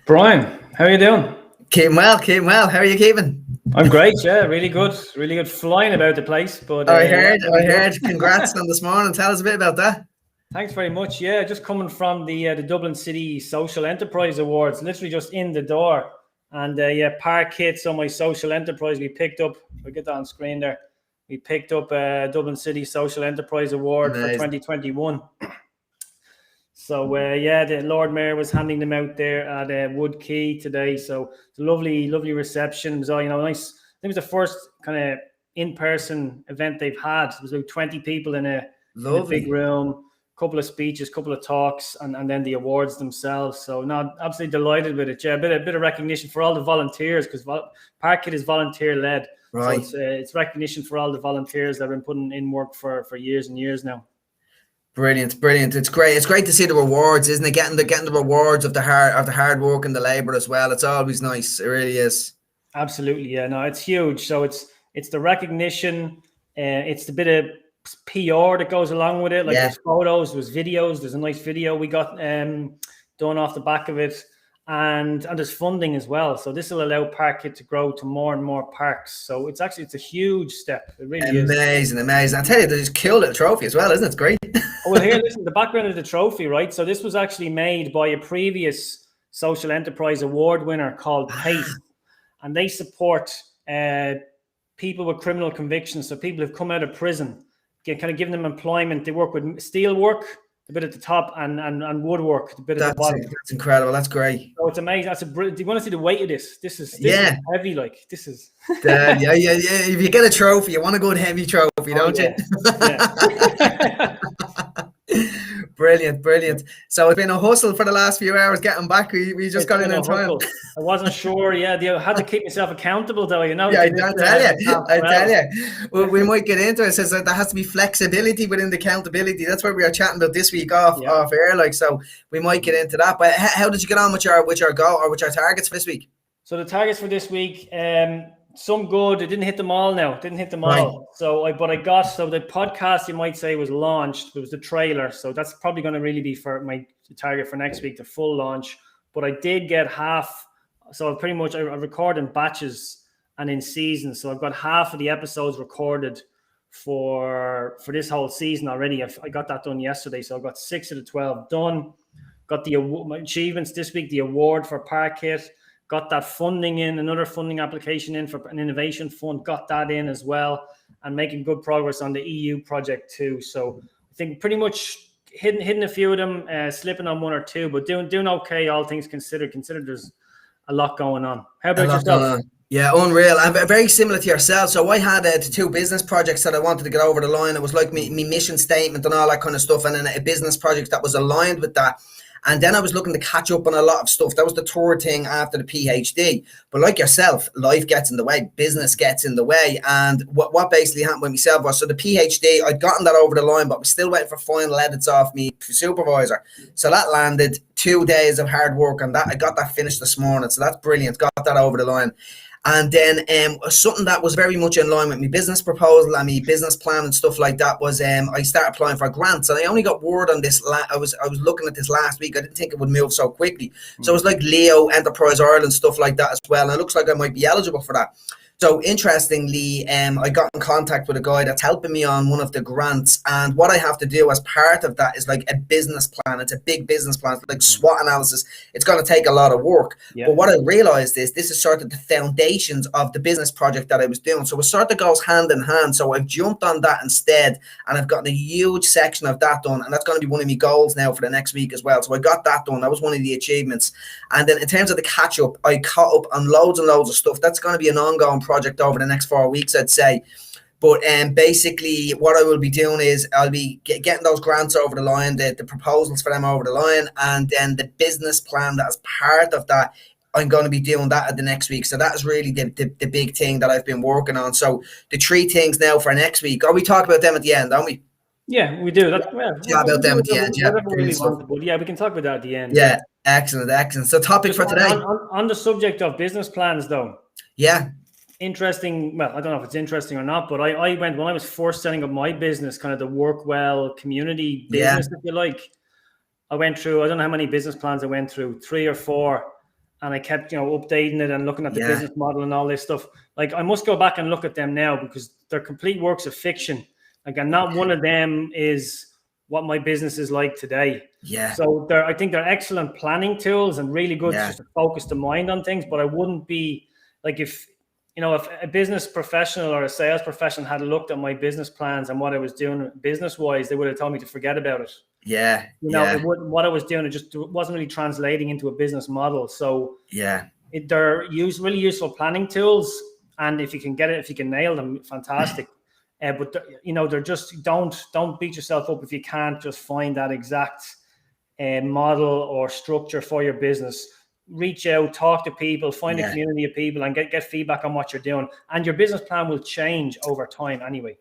Brian, how are you doing? Keeping well, keeping well. How are you keeping? I'm great, yeah, really good, flying about the place. But I yeah, heard, I really good. heard. Congrats on this morning. Tell us a bit about that. Thanks very much. Yeah, just coming from the Dublin City Social Enterprise Awards, literally just in the door. And yeah, Park Hits on my social enterprise. We picked up. We get that on screen there. We picked up Dublin City Social Enterprise Award for Amazing. 2021. So yeah, the Lord Mayor was handing them out there at Wood Quay today. So it's a lovely, lovely reception. It was all, nice. I think it was the first kind of in-person event they've had. It was about 20 people in a big Lovely. room, couple of speeches, couple of talks, and then the awards themselves. So no, absolutely delighted with it. Yeah, a bit of recognition for all the volunteers, because Parkit is volunteer led. Right. So it's recognition for all the volunteers that have been putting in work for years and years now. Brilliant, brilliant. It's great. It's great to see the rewards, isn't it? Getting the rewards of the hard work and the labour as well. It's always nice. It really is. Absolutely, yeah. No, it's huge. So it's the recognition. It's the bit of PR that goes along with it. Like there's photos, there's videos. There's a nice video we got done off the back of it, and there's funding as well. So this will allow Parkit to grow to more and more parks. So it's a huge step. It really is amazing. I tell you, they just killed the trophy as well, isn't it? It's great. Well, here, listen, the background of the trophy, right? So this was actually made by a previous Social Enterprise Award winner called PACE, and they support people with criminal convictions. So people who've come out of prison, kind of giving them employment. They work with steel work, a bit at the top, and woodwork, a bit at the bottom. That's incredible. That's great. So it's amazing. Do you want to see the weight of this? This is heavy. Like this is. yeah. If you get a trophy, you want a good heavy trophy, don't you? Yeah. Brilliant. So it's been a hustle for the last few hours getting back. We just got in time. I wasn't sure. Yeah, I had to keep myself accountable, though. Yeah, I tell you. Well, we might get into it. It says that there has to be flexibility within the accountability. That's what we are chatting about this week off air. Like, so we might get into that. But how did you get on with your goal or with your targets for this week? So the targets for this week, some good. I didn't hit them all now. All. So the podcast, you might say, was launched. It was the trailer. So that's probably going to really be for my target for next week, the full launch. But I did get half. So pretty much I record in batches and in seasons. So I've got half of the episodes recorded for this whole season already. I got that done yesterday. So I've got 6 of the 12 done. Got my achievements this week, the award for Parkit. Got that funding in, another funding application in for an innovation fund, got that in as well, and making good progress on the EU project too. So I think pretty much hitting a few of them, slipping on one or two, but doing okay, all things considered. Consider there's a lot going on. How about yourself? Yeah, unreal. I'm very similar to yourself. So I had the 2 business projects that I wanted to get over the line. It was like me mission statement and all that kind of stuff, and then a business project that was aligned with that. And then I was looking to catch up on a lot of stuff. That was the third thing after the PhD. But like yourself, life gets in the way, business gets in the way. And what basically happened with myself was, so the PhD, I'd gotten that over the line, but I was still waiting for final edits off me supervisor. So that landed 2 days of hard work on that. I got that finished this morning. So that's brilliant. Got that over the line. And then something that was very much in line with my business proposal and my business plan and stuff like that was I started applying for grants. And I only got word on this. I was looking at this last week. I didn't think it would move so quickly. So it was like Leo, Enterprise Ireland, stuff like that as well. And it looks like I might be eligible for that. So interestingly, I got in contact with a guy that's helping me on one of the grants, and what I have to do as part of that is like a business plan. It's a big business plan, it's like SWOT analysis. It's going to take a lot of work. Yeah. But what I realized is this is sort of the foundations of the business project that I was doing. So it sort of goes hand in hand. So I've jumped on that instead, and I've gotten a huge section of that done, and that's going to be one of my goals now for the next week as well. So I got that done. That was one of the achievements. And then in terms of the catch up, I caught up on loads and loads of stuff. That's going to be an ongoing project over the next 4 weeks, I'd say. But basically what I will be doing is I'll be getting those grants over the line, the proposals for them over the line, and then the business plan that is part of that, I'm going to be doing that at the next week. So that is really the big thing that I've been working on. So the 3 things now for next week, we talk about them at the end, don't we? Yeah, we do. That's about them at the end. Yeah, yeah, we can talk about that at the end. Yeah, excellent. So topic for today. On the subject of business plans, though. Yeah. Interesting. Well, I don't know if it's interesting or not, but I went, when I was first setting up my business, kind of the work well community business, if you like, I went through, I don't know how many business plans I went through, 3 or 4. and I kept, updating it and looking at the business model and all this stuff. Like, I must go back and look at them now because they're complete works of fiction. Like, and not one of them is what my business is like today. Yeah. So I think they're excellent planning tools and really good just to focus the mind on things. But I wouldn't be like, if a business professional or a sales professional had looked at my business plans and what I was doing business wise, they would have told me to forget about it. Yeah. What I was doing, it wasn't really translating into a business model. So they're really useful planning tools. And if you can nail them, fantastic. But they're just, don't beat yourself up if you can't just find that exact model or structure for your business. Reach out, talk to people, find a community of people, and get feedback on what you're doing. And your business plan will change over time anyway.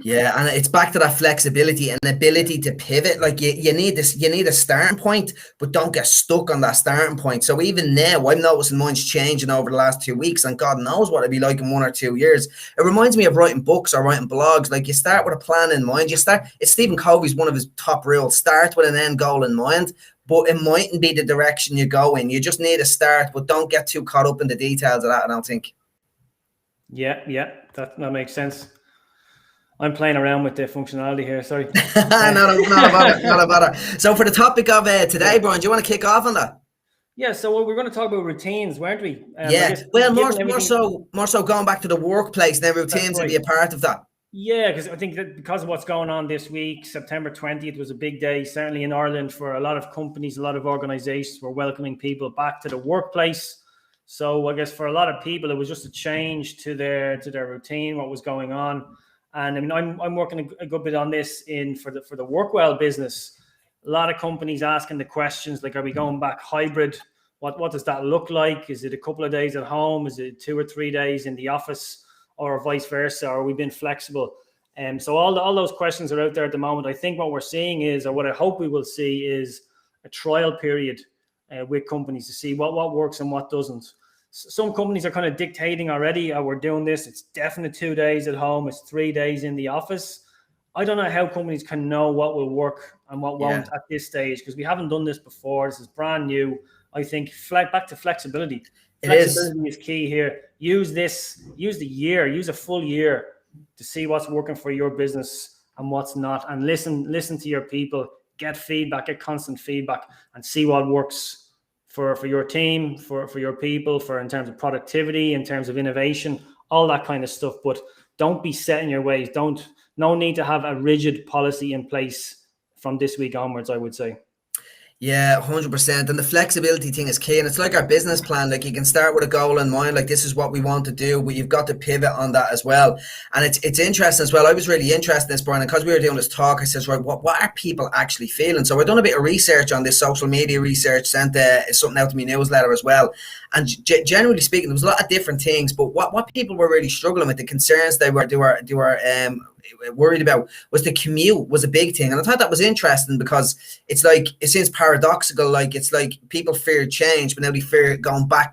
Yeah, and it's back to that flexibility and ability to pivot. Like you need a starting point, but don't get stuck on that starting point. So even now, I'm noticing mine's changing over the last 2 weeks, and God knows what it'll be like in 1 or 2 years. It reminds me of writing books or writing blogs. Like, you start with a plan in mind. It's Stephen Covey's one of his top rules: start with an end goal in mind. But it mightn't be the direction you go in. You just need a start, but don't get too caught up in the details of that, I don't think. Yeah, that makes sense. I'm playing around with the functionality here. Sorry. not about it. So for the topic of today, Brian, do you want to kick off on that? Yeah. So we're going to talk about routines, weren't we? Well, more so going back to the workplace. Then routines will be a part of that. Yeah, because I think that because of what's going on this week, September 20th was a big day, certainly in Ireland, for a lot of companies, a lot of organizations were welcoming people back to the workplace. So I guess for a lot of people, it was just a change to their routine, what was going on. And I mean, I'm working a good bit on this for the Workwell business. A lot of companies asking the questions like, are we going back hybrid? What does that look like? Is it a couple of days at home? Is it 2 or 3 days in the office, or vice versa? Or are we being flexible? So all those questions are out there at the moment. I think what we're seeing is, or what I hope we will see, is a trial period with companies to see what works and what doesn't. Some companies are kind of dictating already, we're doing this. It's definite 2 days at home. It's 3 days in the office. I don't know how companies can know what will work and what won't at this stage, because we haven't done this before. This is brand new. I think back to flexibility. Flexibility is key here. Use a full year to see what's working for your business and what's not, and listen to your people, get feedback, get constant feedback, and see what works for your team, for your people, in terms of productivity, in terms of innovation, all that kind of stuff. But don't be set in your ways. No need to have a rigid policy in place from this week onwards, I would say. Yeah, 100%. And the flexibility thing is key. And it's like our business plan. Like, you can start with a goal in mind, like, this is what we want to do, but you've got to pivot on that as well. And it's interesting as well. I was really interested in this, Brian, because we were doing this talk. I says, right, what are people actually feeling? So I've done a bit of research on this, social media research, sent something out to me newsletter as well. And generally speaking, there was a lot of different things, but what people were really struggling with, the concerns they were worried about, was the commute was a big thing. And I thought that was interesting, because it's like, it seems paradoxical. Like, it's like people fear change, but now they fear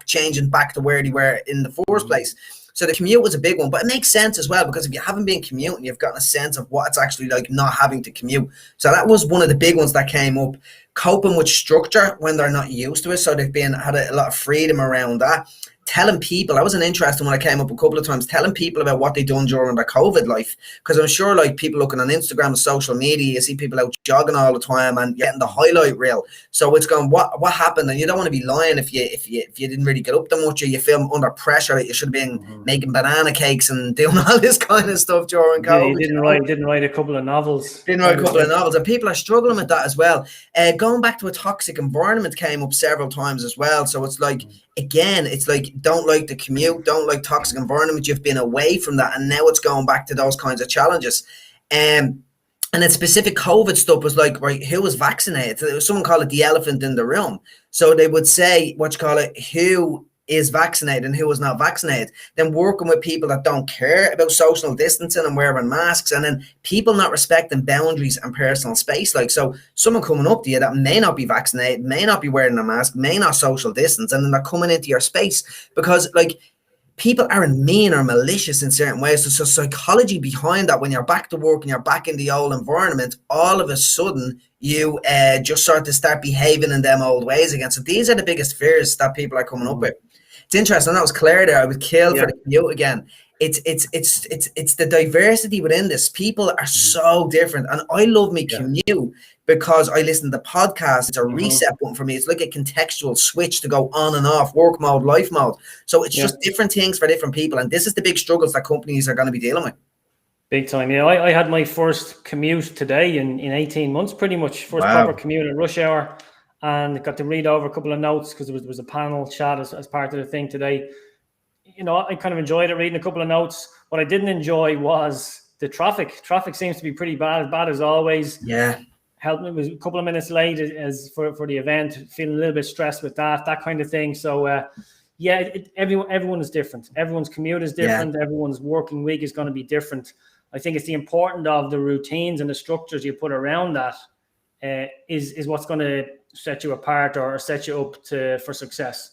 changing back to where they were in the first place. So the commute was a big one, but it makes sense as well, because if you haven't been commuting, you've gotten a sense of what it's actually like not having to commute. So that was one of the big ones that came up. Coping with structure when they're not used to it. So they've had a lot of freedom around that. Telling people, that was an interesting one. I came up a couple of times, telling people about what they've done during their COVID life. Because I'm sure, like, people looking on Instagram and social media, you see people out jogging all the time and getting the highlight reel. So it's going, what happened? And you don't want to be lying if you didn't really get up that much, or you feel under pressure that you should have been making banana cakes and doing all this kind of stuff during COVID. You didn't write a couple of novels. And people are struggling with that as well. Going back to a toxic environment came up several times as well. So it's like, again, it's like, don't like the commute, don't like toxic environment. You've been away from that, and now it's going back to those kinds of challenges. And then specific COVID stuff was like, right, who was vaccinated? There was someone called it the elephant in the room. So they would say, who is vaccinated and who is not vaccinated. Then working with people that don't care about social distancing and wearing masks, and then people not respecting boundaries and personal space. Like, so someone coming up to you that may not be vaccinated, may not be wearing a mask, may not social distance, and then they're coming into your space, because, like, people aren't mean or malicious in certain ways. So psychology behind that, when you're back to work and you're back in the old environment, all of a sudden you just start behaving in them old ways again. So these are the biggest fears that people are coming up with. It's interesting. That was Claire there. I would kill for the commute again. It's the diversity within this. People are so different, and I love me commute because I listen to podcasts. It's a reset button for me. It's like a contextual switch to go on and off, work mode, life mode. So it's just different things for different people, and this is the big struggles that companies are going to be dealing with. Big time. Yeah, I had my first commute today in 18 months, pretty much. First proper commute in rush hour, and got to read over a couple of notes because there was a panel chat as part of the thing today. You know, I kind of enjoyed it, reading a couple of notes. What I didn't enjoy was the traffic. Traffic seems to be pretty bad as always. Yeah. Helped me, was a couple of minutes late as for the event, feeling a little bit stressed with that kind of thing. So, everyone is different. Everyone's commute is different. Everyone's working week is going to be different. I think it's the importance of the routines and the structures you put around that is what's going to set you apart or set you up for success.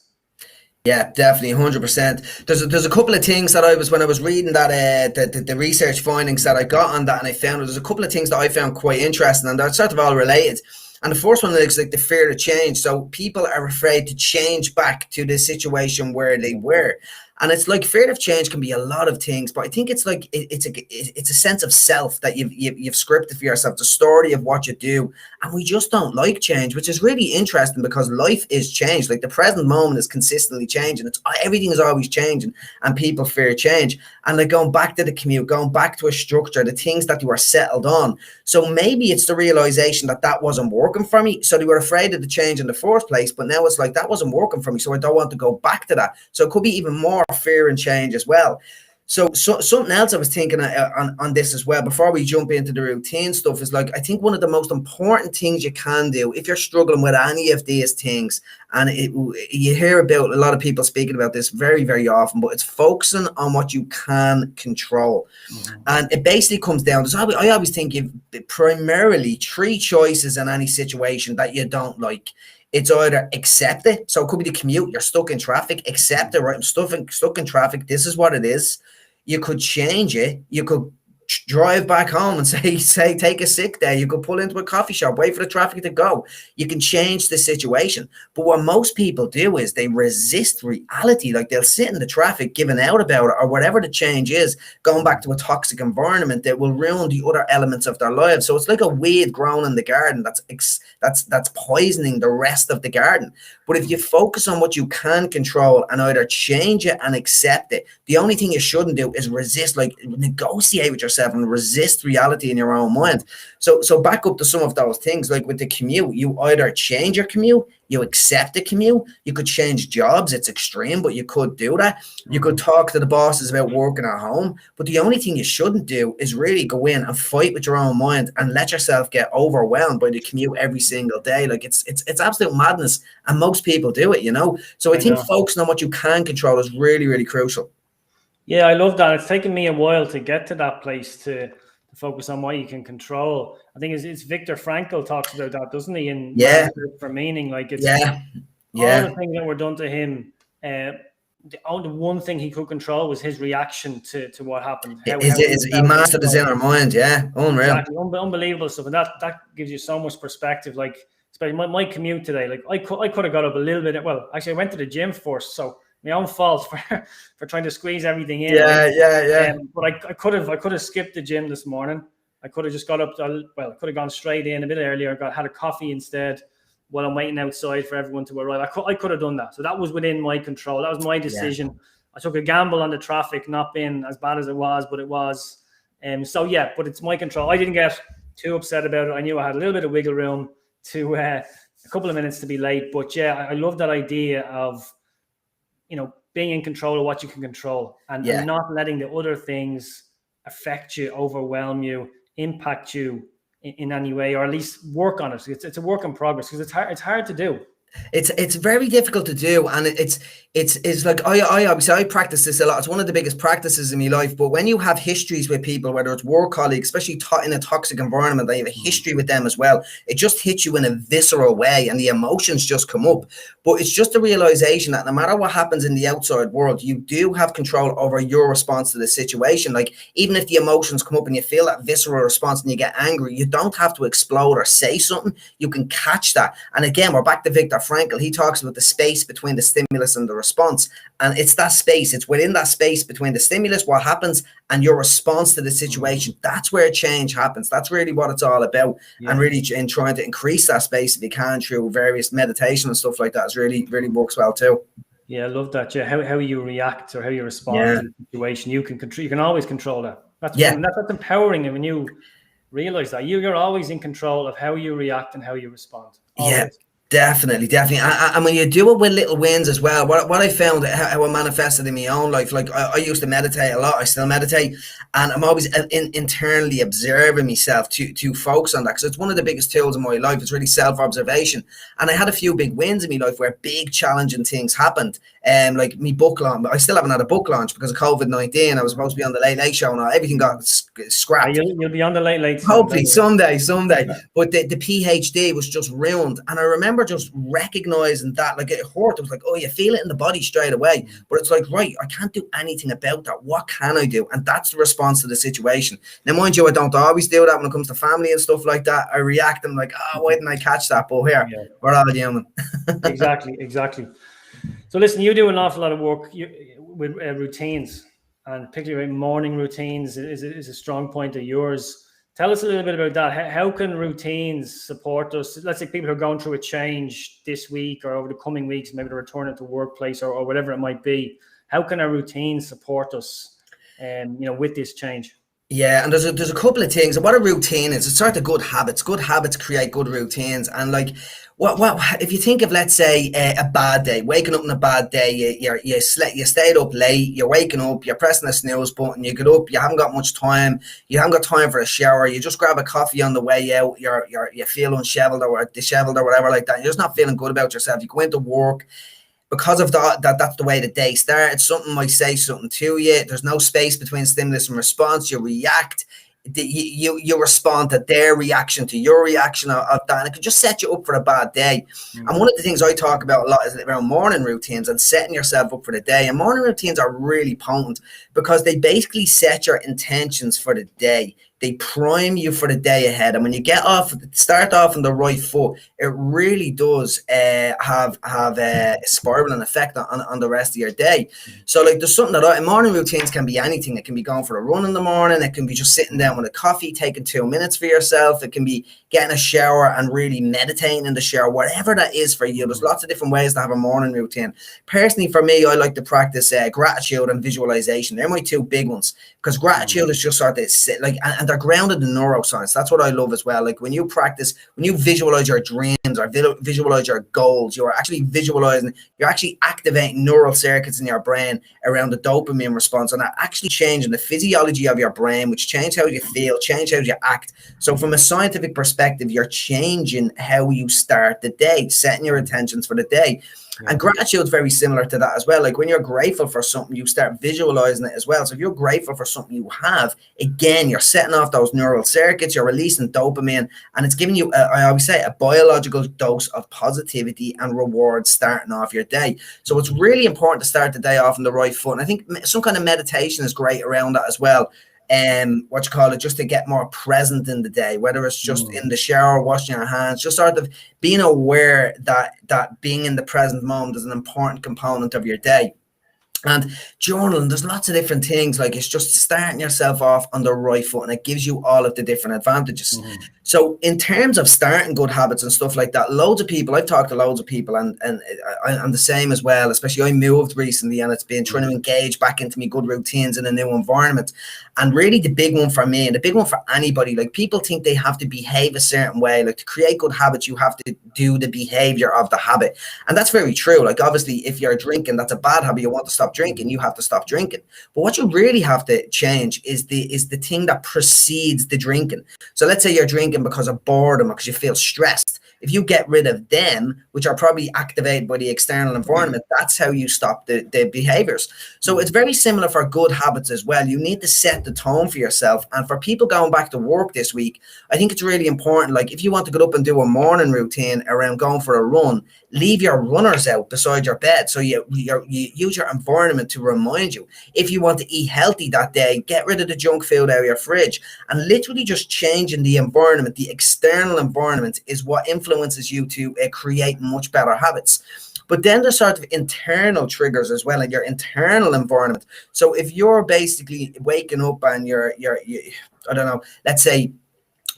Yeah, definitely, 100%. There's a couple of things that when I was reading that the research findings that I got on that, and I found there's a couple of things that I found quite interesting, and they're sort of all related. And the first one is like the fear of change. So people are afraid to change back to the situation where they were. And it's like fear of change can be a lot of things, but I think it's like it's a sense of self that you've scripted for yourself, the story of what you do, and we just don't like change, which is really interesting because life is changed. Like the present moment is consistently changing. Everything is always changing, and people fear change. And like going back to the commute, going back to a structure, the things that you were settled on. So maybe it's the realization that wasn't working for me, so they were afraid of the change in the first place. But now it's like that wasn't working for me, so I don't want to go back to that. So it could be even more fear and change as well. So something else I was thinking on this as well before we jump into the routine stuff is like, I think one of the most important things you can do if you're struggling with any of these things, and you hear about a lot of people speaking about this very, very often, but it's focusing on what you can control. And it basically comes down to, I always think you've primarily three choices in any situation that you don't like. It's either accept it. So it could be the commute. You're stuck in traffic. Accept it, right? I'm stuck in traffic. This is what it is. You could change it. You could drive back home and say take a sick day. You could pull into a coffee shop, wait for the traffic to go. You can change the situation. But what most people do is they resist reality. Like they'll sit in the traffic giving out about it, or whatever the change is, going back to a toxic environment that will ruin the other elements of their lives. So it's like a weed grown in the garden that's poisoning the rest of the garden. But if you focus on what you can control and either change it and accept it, the only thing you shouldn't do is resist, like negotiate with yourself and resist reality in your own mind. So back up to some of those things, like with the commute, you either change your commute, you accept the commute, you could change jobs. It's extreme, but you could do that. You could talk to the bosses about working at home, but the only thing you shouldn't do is really go in and fight with your own mind and let yourself get overwhelmed by the commute every single day. Like it's absolute madness, and most people do it, you know. So I think focusing on what you can control is really, really crucial. Yeah, I love that. It's taken me a while to get to that place to focus on what you can control. I think it's Viktor Frankl talks about that, doesn't he? In For Meaning, like it's all the things that were done to him. The one thing he could control was his reaction to what happened. He mastered his inner mind. Yeah, unreal. Exactly. Unbelievable stuff, and that gives you so much perspective. Like, especially my commute today. Like I could have got up a little bit. Well, actually, I went to the gym first, so my own fault for trying to squeeze everything in. But I could have skipped the gym this morning. I could have just got up. I could have gone straight in a bit earlier. Had a coffee instead while I'm waiting outside for everyone to arrive. I could have done that. So that was within my control. That was my decision. Yeah. I took a gamble on the traffic not being as bad as it was, but it was. But it's my control. I didn't get too upset about it. I knew I had a little bit of wiggle room to a couple of minutes to be late. But yeah, I love that idea of, being in control of what you can control and not letting the other things affect you, overwhelm you, impact you in any way, or at least work on it. It's a work in progress because it's hard to do. It's very difficult to do, and it's like I obviously I practice this a lot. It's one of the biggest practices in my life. But when you have histories with people, whether it's work colleagues, especially in a toxic environment, I have a history with them as well. It just hits you in a visceral way, and the emotions just come up. But it's just a realization that no matter what happens in the outside world, you do have control over your response to the situation. Like, even if the emotions come up and you feel that visceral response and you get angry, you don't have to explode or say something. You can catch that. And again, we're back to Viktor Frankl. He talks about the space between the stimulus and the response. And it's that space. It's within that space between the stimulus, what happens, and your response to the situation. That's where change happens. That's really what it's all about. Yeah. And really in trying to increase that space, if you can, through various meditation and stuff like that, is really works well too. Yeah, I love that. Yeah, how you react or how you respond to the situation, you can always control that. That's empowering. And when you realize that you're always in control of how you react and how you respond. Always. Yeah. Definitely. And when you do it with little wins as well, what I found, how I manifested in my own life, like I used to meditate a lot. I still meditate, and I'm always internally observing myself to focus on that, because it's one of the biggest tools in my life. It's really self-observation. And I had a few big wins in my life where big challenging things happened. Like me book launch, I still haven't had a book launch because of COVID-19. I was supposed to be on the Late Late Show, and everything got scrapped. You'll be on the Late Late. Hopefully someday. But the PhD was just ruined, and I remember just recognizing that, like, it hurt. It was like, oh, you feel it in the body straight away, but it's like, right, I can't do anything about that. What can I do? And that's the response to the situation. Now, mind you, I don't always do that when it comes to family and stuff like that. I react and I'm like, oh, why didn't I catch that? But here, we're all human. Exactly. So listen, you do an awful lot of work with routines, and particularly morning routines is a strong point of yours. Tell us a little bit about that. How can routines support us? Let's say people who are going through a change this week or over the coming weeks, maybe they're returning to workplace or whatever it might be. How can our routines support us, with this change? Yeah, and there's a couple of things. And what a routine is, it's sort of good habits. Good habits create good routines. And like, what if you think of, let's say, a bad day, waking up on a bad day, you stayed up late, you're waking up, you're pressing the snooze button, you get up, you haven't got much time, you haven't got time for a shower, you just grab a coffee on the way out, you feel disheveled or whatever like that. You're just not feeling good about yourself. You go into work. Because of that's the way the day starts. Something might say something to you. There's no space between stimulus and response. You react. You respond to their reaction to your reaction of that. And it could just set you up for a bad day. Mm-hmm. And one of the things I talk about a lot is around morning routines and setting yourself up for the day. And morning routines are really potent because they basically set your intentions for the day. They prime you for the day ahead, and when you start off on the right foot, it really does have a spiraling effect on the rest of your day. So, like, there's something that morning routines can be anything. It can be going for a run in the morning. It can be just sitting down with a coffee, taking 2 minutes for yourself. It can be getting a shower and really meditating in the shower. Whatever that is for you, there's lots of different ways to have a morning routine. Personally, for me, I like to practice gratitude and visualization. They're my two big ones, because gratitude is just sort of and they're grounded in neuroscience. That's what I love as well. Like, when you visualize your dreams or visualize your goals, you're actually activating neural circuits in your brain around the dopamine response, and are actually changing the physiology of your brain, which change how you feel, change how you act. So from a scientific perspective, you're changing how you start the day, setting your intentions for the day. And gratitude is very similar to that as well. Like, when you're grateful for something, you start visualizing it as well. So if you're grateful for something you have, again, you're setting off those neural circuits, you're releasing dopamine, and it's giving you, I always say, a biological dose of positivity and reward starting off your day. So it's really important to start the day off on the right foot. And I think some kind of meditation is great around that as well. Just to get more present in the day, whether it's just in the shower, washing your hands, just sort of being aware that being in the present moment is an important component of your day. And journaling, there's lots of different things. Like, it's just starting yourself off on the right foot, and it gives you all of the different advantages. So in terms of starting good habits and stuff like that, I've talked to loads of people, and I'm the same as well. Especially, I moved recently, and it's been trying to engage back into my good routines in a new environment. And really, the big one for me, and the big one for anybody, like, people think they have to behave a certain way. Like, to create good habits, you have to do the behavior of the habit. And that's very true. Like, obviously, if you're drinking, that's a bad habit. You want to stop drinking, you have to stop drinking. But what you really have to change is the thing that precedes the drinking. So let's say you're drinking because of boredom or because you feel stressed. If you get rid of them, which are probably activated by the external environment, that's how you stop the behaviors. So it's very similar for good habits as well. You need to set the tone for yourself. And for people going back to work this week, I think it's really important. Like if you want to get up and do a morning routine around going for a run, leave your runners out beside your bed. So you use your environment to remind you. If you want to eat healthy that day, get rid of the junk food out of your fridge, and literally just changing the environment. The external environment is what influences you to create much better habits. But then there's sort of internal triggers as well, like your internal environment. So if you're basically waking up and you're I don't know, let's say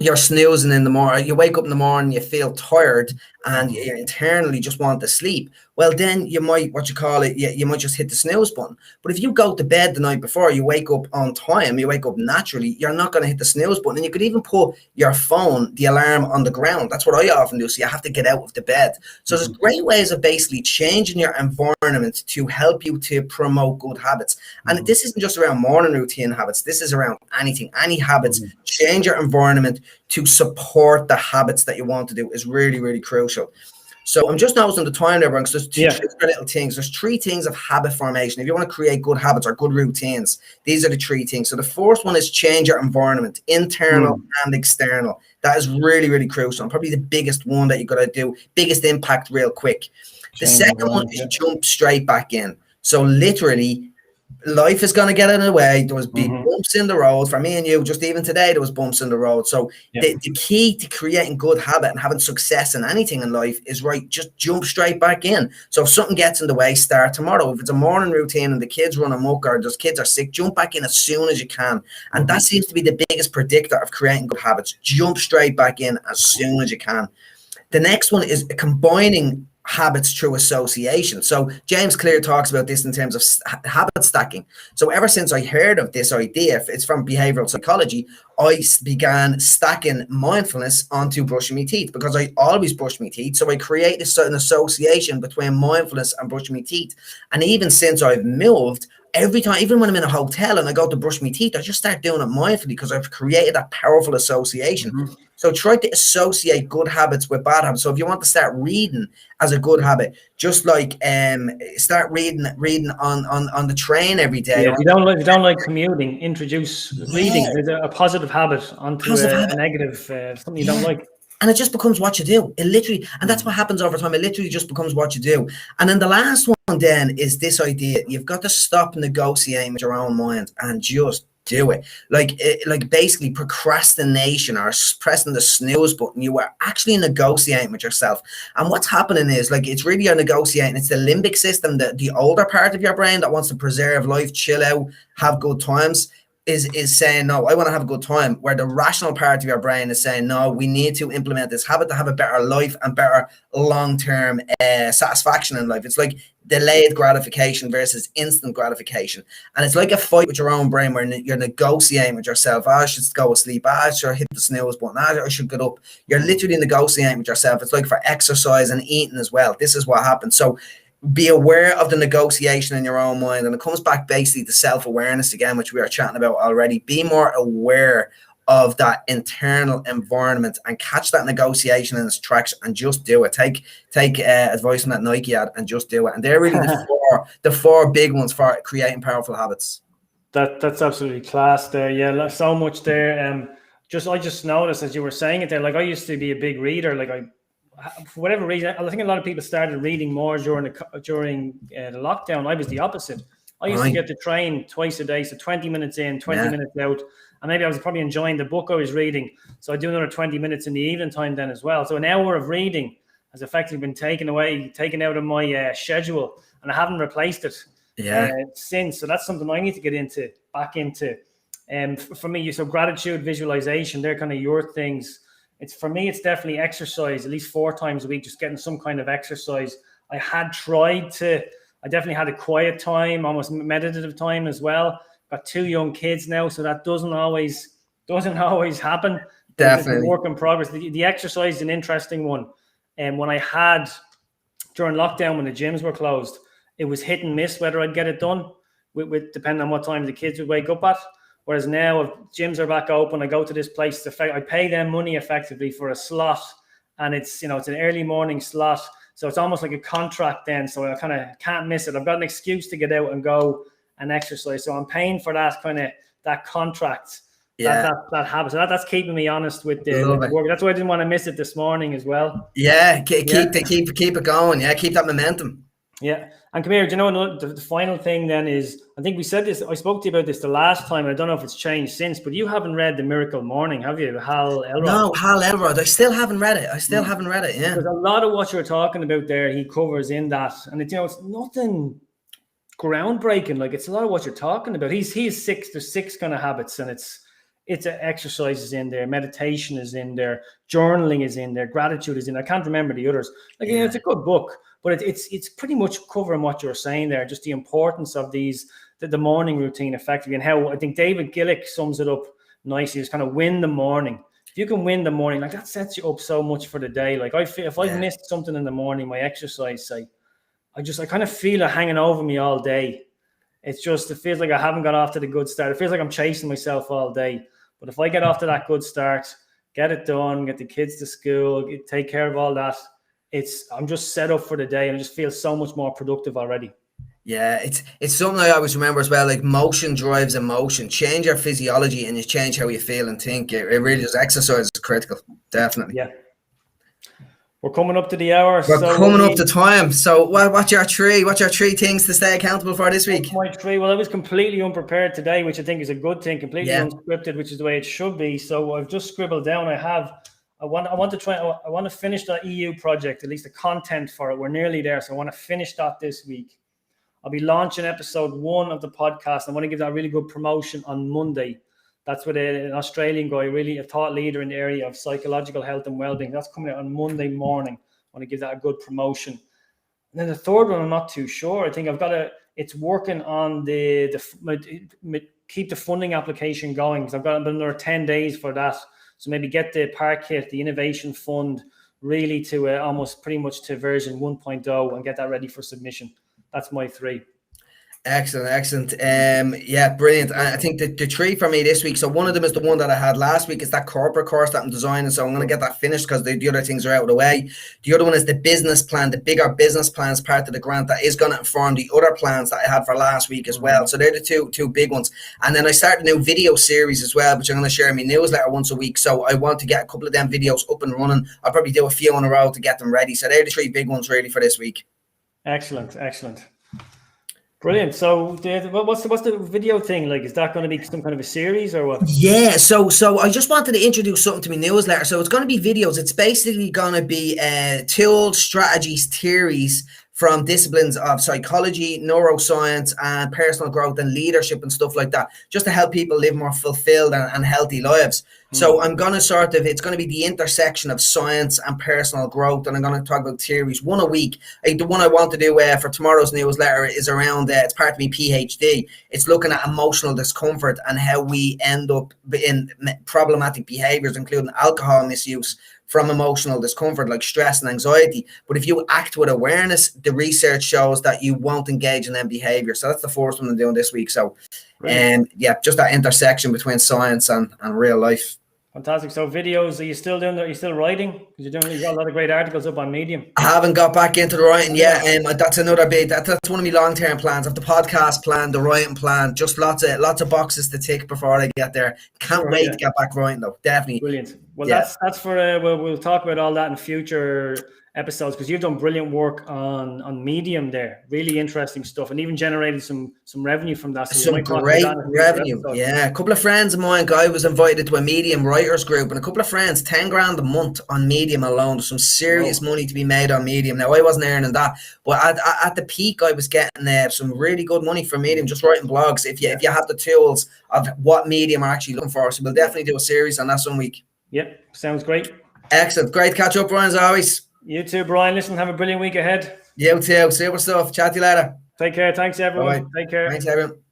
you're snoozing in the morning, you wake up in the morning, you feel tired and you internally just want to sleep. Well, then you might, you might just hit the snooze button. But if you go to bed the night before, you wake up on time, you wake up naturally, you're not going to hit the snooze button. And you could even put your phone, the alarm, on the ground. That's what I often do. So you have to get out of the bed. So there's great ways of basically changing your environment to help you to promote good habits. And this isn't just around morning routine habits. This is around anything, any habits. Change your environment to support the habits that you want to do is really, really crucial. So I'm just noticing the time there, because there's two little things. There's three things of habit formation. If you want to create good habits or good routines, these are the three things. So the first one is change your environment, internal and external. That is really, really crucial, and probably the biggest one that you got to do, biggest impact real quick. The second one is jump straight back in. So literally, life is going to get in the way. There was big bumps in the road for me and you. Just even today, there was bumps in the road. So the key to creating good habit and having success in anything in life is just jump straight back in. So if something gets in the way, start tomorrow. If it's a morning routine and the kids run amok or those kids are sick, jump back in as soon as you can. And that seems to be the biggest predictor of creating good habits. Jump straight back in as soon as you can. The next one is combining habits through association. So James Clear talks about this in terms of habit stacking. So ever since I heard of this idea, it's from behavioral psychology, I began stacking mindfulness onto brushing my teeth, because I always brush my teeth. So I create a certain association between mindfulness and brushing my teeth. And even since I've moved, every time, even when I'm in a hotel and I go to brush my teeth, I just start doing it mindfully because I've created that powerful association. So try to associate good habits with bad habits. So if you want to start reading as a good habit, just like start reading on the train every day. If you don't like commuting, introduce reading as a positive habit onto a negative, something you don't like. And it just becomes what you do. It literally, and that's what happens over time. It literally just becomes what you do. And then the last one then is this idea. You've got to stop negotiating with your own mind and just do it. Like basically procrastination or pressing the snooze button. You are actually negotiating with yourself. And what's happening is, like, it's really you're negotiating. It's the limbic system, the older part of your brain that wants to preserve life, chill out, have good times, is saying, no, I want to have a good time, where the rational part of your brain is saying, no, we need to implement this habit to have a better life and better long-term satisfaction in life. It's like delayed gratification versus instant gratification. And it's like a fight with your own brain where you're negotiating with yourself. I should go to sleep. I should hit the snooze button. I should get up. You're literally negotiating with yourself. It's like for exercise and eating as well. This is what happens. So be aware of the negotiation in your own mind. And it comes back basically to self-awareness again, which we are chatting about already. Be more aware of that internal environment and catch that negotiation in its tracks and just do it. Take advice from that Nike ad and just do it. And they're really the four big ones for creating powerful habits. That's absolutely class there. Yeah, so much there. I just noticed as you were saying it there, like I used to be a big reader. Like for whatever reason, I think a lot of people started reading more during the lockdown. I was the opposite. I used to get the train twice a day, so 20 minutes in, 20 minutes out. And maybe I was probably enjoying the book I was reading. So I do another 20 minutes in the evening time then as well. So an hour of reading has effectively been taken out of my schedule, and I haven't replaced it since. So that's something I need to get back into. For me, so gratitude, visualization, they're kind of your things. For me, it's definitely exercise, at least 4 times a week, just getting some kind of exercise. I definitely had a quiet time, almost meditative time as well. Got 2 young kids now, so that doesn't always happen. Definitely. It's a work in progress. The exercise is an interesting one. And when I had, during lockdown, when the gyms were closed, it was hit and miss whether I'd get it done, with depending on what time the kids would wake up at. Whereas now, if gyms are back open, I go to this place, I pay them money effectively for a slot, and it's it's an early morning slot, so it's almost like a contract then. So I kind of can't miss it. I've got an excuse to get out and go and exercise. So I'm paying for that that contract. Yeah. That habit. So that's keeping me honest with the work. That's why I didn't want to miss it this morning as well. Yeah, keep it going. Yeah, keep that momentum. Yeah. And come here, do you know the final thing then is, I think we said this, I spoke to you about this the last time. I don't know if it's changed since, but you haven't read The Miracle Morning, have you? Hal Elrod. No, Hal Elrod. I still haven't read it. Yeah. There's a lot of what you're talking about there he covers in that. And it's nothing groundbreaking. Like, it's a lot of what you're talking about. There's 6 kind of habits, and it's exercises in there, meditation is in there, journaling is in there, gratitude is in there. I can't remember the others. Like, it's a good book, but it's pretty much covering what you're saying there, just the importance of the morning routine effectively, and how I think David Gillick sums it up nicely. Is kind of win the morning. If you can win the morning, like, that sets you up so much for the day. Like, I feel if I've missed something in the morning, my exercise, I kind of feel it hanging over me all day. It feels like I haven't got off to the good start. It feels like I'm chasing myself all day. But if I get off to that good start, get it done, get the kids to school, take care of all that, I'm just set up for the day, and I just feel so much more productive already. Yeah, it's something I always remember as well. Like, motion drives emotion. Change your physiology and you change how you feel and think. It really is. Exercise is critical, definitely. Yeah. We're coming up to the hour. We're coming up to time. So what's your three things to stay accountable for this week? My three. Well, I was completely unprepared today, which I think is a good thing. Completely unscripted, which is the way it should be. So I've just scribbled down. I want to finish that EU project, at least the content for it. We're nearly there. So I want to finish that this week. I'll be launching episode 1 of the podcast. I want to give that a really good promotion on Monday. That's with an Australian guy, really a thought leader in the area of psychological health and well-being. That's coming out on Monday morning. I want to give that a good promotion. And then the third one, I'm not too sure. I think it's working on keep the funding application going, because I've got another 10 days for that. So maybe get the Park Kit, the Innovation Fund, really to almost pretty much to version 1.0 and get that ready for submission. That's my 3. Excellent. Yeah, brilliant. I think the 3 for me this week, so one of them is the one that I had last week, is that corporate course that I'm designing. So I'm going to get that finished because the other things are out of the way. The other one is the business plan, the bigger business plans part of the grant that is going to inform the other plans that I had for last week as well. So they're the two big ones. And then I started a new video series as well, which I'm going to share in my newsletter once a week. So I want to get a couple of them videos up and running. I'll probably do a few in a row to get them ready. So they're the 3 big ones really for this week. Excellent. Brilliant. So what's the video thing like? Is that going to be some kind of a series or what? Yeah, so I just wanted to introduce something to my newsletter. So it's going to be videos. It's basically going to be tools, strategies, theories from disciplines of psychology, neuroscience, and personal growth and leadership and stuff like that, just to help people live more fulfilled and healthy lives. So I'm going to it's going to be the intersection of science and personal growth, and I'm going to talk about theories, 1 a week. The one I want to do for tomorrow's newsletter is around, it's part of my PhD. It's looking at emotional discomfort and how we end up in problematic behaviors, including alcohol misuse, from emotional discomfort like stress and anxiety. But if you act with awareness, the research shows that you won't engage in them behaviors. So that's the first one I'm doing this week. So just that intersection between science and real life. Fantastic. So videos, are you still doing that? Are you still writing? Because you got a lot of great articles up on Medium. I haven't got back into the writing yet. That's another big, that's one of my long-term plans. Of the podcast plan, the writing plan, just lots of boxes to tick before I get there. Can't wait to get back writing though. Definitely. Brilliant. Well, that's for, we'll talk about all that in future episodes, because you've done brilliant work on Medium there. Really interesting stuff, and even generated some revenue from that. So some great revenue. Yeah, a couple of friends of mine, guy was invited to a Medium writers group, and a couple of friends, 10 grand a month on Medium alone. There's some serious money to be made on Medium. Now I wasn't earning that, but at the peak I was getting some really good money from Medium, just writing blogs. If you have the tools of what Medium are actually looking for. So we'll definitely do a series on that some week. Yep, sounds great. Excellent. Great to catch up, Brian, as always. You too, Brian. Listen, have a brilliant week ahead. You too. Super stuff. Chat to you later. Take care. Thanks, everyone. Bye-bye. Take care. Thanks, everyone.